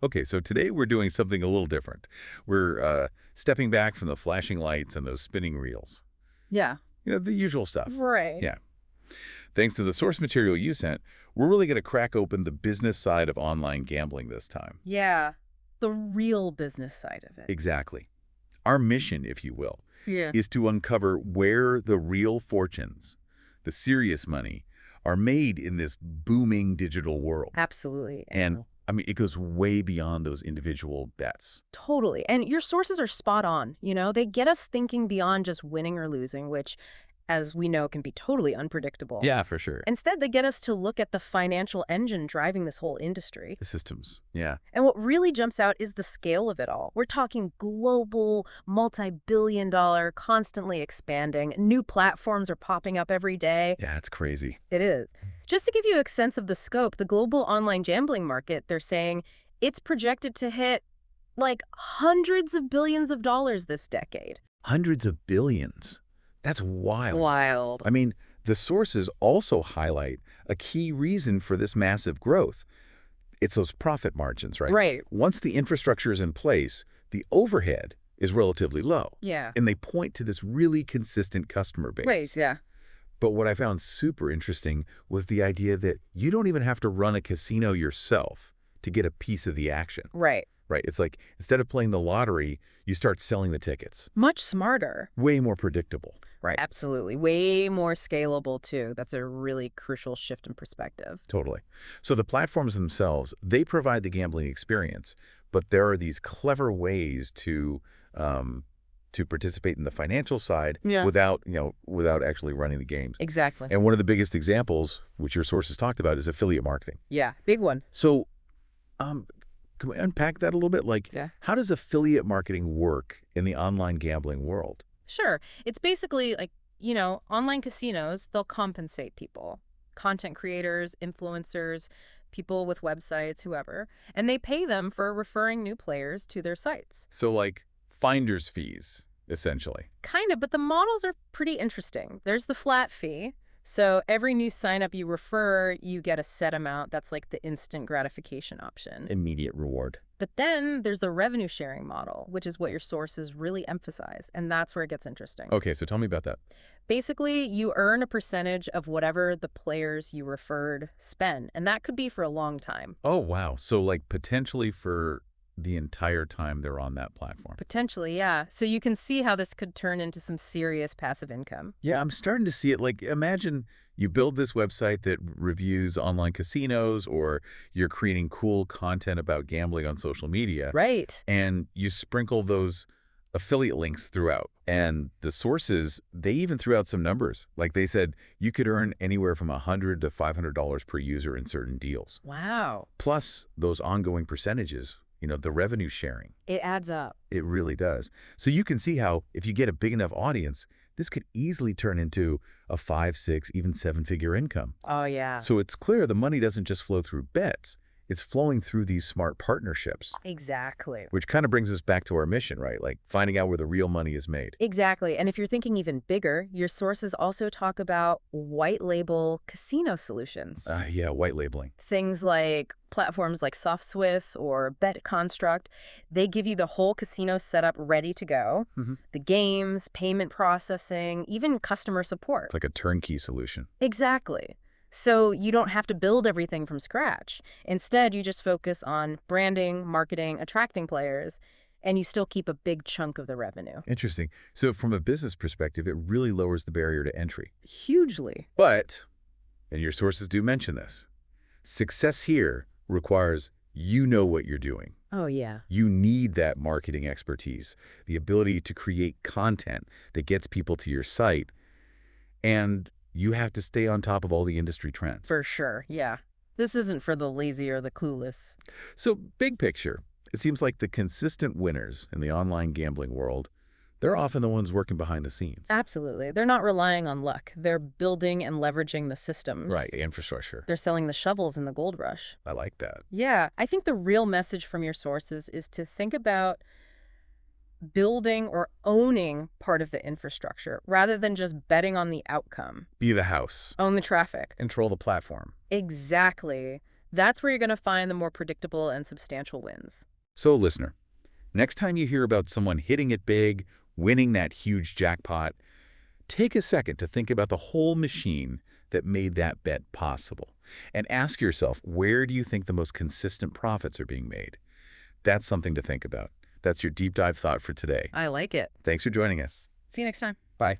Okay, so today we're doing something a little different. We're stepping back from the flashing lights and those spinning reels. Yeah. The usual stuff. Right. Yeah. Thanks to the source material you sent, we're really going to crack open the business side of online gambling this time. Yeah. The real business side of it. Exactly. Our mission, if you will, Yeah. is to uncover where the real fortunes, the serious money, are made in this booming digital world. Absolutely. And, I mean, it goes way beyond those individual bets. Totally. And your sources are spot on. They get us thinking beyond just winning or losing, which, as we know, can be totally unpredictable. Yeah, for sure. Instead, they get us to look at the financial engine driving this whole industry. The systems, yeah. And what really jumps out is the scale of it all. We're talking global, multi-billion-dollar, constantly expanding. New platforms are popping up every day. Yeah, it's crazy. It is. Just to give you a sense of the scope, the global online gambling market, they're saying it's projected to hit like hundreds of billions of dollars this decade. Hundreds of billions. That's wild. Wild. I mean, the sources also highlight a key reason for this massive growth. It's those profit margins, right? Right. Once the infrastructure is in place, the overhead is relatively low. Yeah. And they point to this really consistent customer base. Right, yeah. But what I found super interesting was the idea that you don't even have to run a casino yourself to get a piece of the action. Right. Right. It's like instead of playing the lottery, you start selling the tickets. Much smarter. Way more predictable. Right. Absolutely. Way more scalable, too. That's a really crucial shift in perspective. Totally. So the platforms themselves, they provide the gambling experience, but there are these clever ways to participate in the financial side without actually running the games. Exactly. And one of the biggest examples, which your sources talked about, is affiliate marketing. Yeah, big one. So can we unpack that a little bit? Like, how does affiliate marketing work in the online gambling world? Sure. It's basically like, online casinos, they'll compensate people, content creators, influencers, people with websites, whoever, and they pay them for referring new players to their sites. So like finder's fees, essentially. Kind of, but the models are pretty interesting. There's the flat fee. So every new sign-up you refer, you get a set amount. That's like the instant gratification option. Immediate reward. But then there's the revenue sharing model, which is what your sources really emphasize. And that's where it gets interesting. Okay, so tell me about that. Basically, you earn a percentage of whatever the players you referred spend. And that could be for a long time. Oh, wow. So like potentially for the entire time they're on that platform. Potentially, yeah. So you can see how this could turn into some serious passive income. Yeah, I'm starting to see it. Like, imagine you build this website that reviews online casinos, or you're creating cool content about gambling on social media. Right. And you sprinkle those affiliate links throughout. And the sources, they even threw out some numbers. Like they said, you could earn anywhere from $100 to $500 per user in certain deals. Wow. Plus those ongoing percentages. The revenue sharing. It adds up. It really does. So you can see how if you get a big enough audience, this could easily turn into a 5, 6, even 7-figure income. Oh, yeah. So it's clear the money doesn't just flow through bets. It's flowing through these smart partnerships. Exactly. Which kind of brings us back to our mission, right? Like finding out where the real money is made. Exactly. And if you're thinking even bigger, your sources also talk about white label casino solutions. Yeah, white labeling. Things like platforms like SoftSwiss or Bet Construct, they give you the whole casino setup ready to go. The games, payment processing, even customer support. It's like a turnkey solution. Exactly. So you don't have to build everything from scratch. Instead, you just focus on branding, marketing, attracting players, and you still keep a big chunk of the revenue. Interesting. So from a business perspective, it really lowers the barrier to entry. Hugely. But, and your sources do mention this, success here requires you know what you're doing. Oh, yeah. You need that marketing expertise, the ability to create content that gets people to your site, and you have to stay on top of all the industry trends. For sure, yeah. This isn't for the lazy or the clueless. So, big picture, it seems like the consistent winners in the online gambling world, they're often the ones working behind the scenes. Absolutely. They're not relying on luck. They're building and leveraging the systems. Right, infrastructure. They're selling the shovels in the gold rush. I like that. Yeah, I think the real message from your sources is to think about building or owning part of the infrastructure rather than just betting on the outcome. Be the house. Own the traffic. Control the platform. Exactly. That's where you're going to find the more predictable and substantial wins. So, listener, next time you hear about someone hitting it big, winning that huge jackpot, take a second to think about the whole machine that made that bet possible. And ask yourself, where do you think the most consistent profits are being made? That's something to think about. That's your deep dive thought for today. I like it. Thanks for joining us. See you next time. Bye.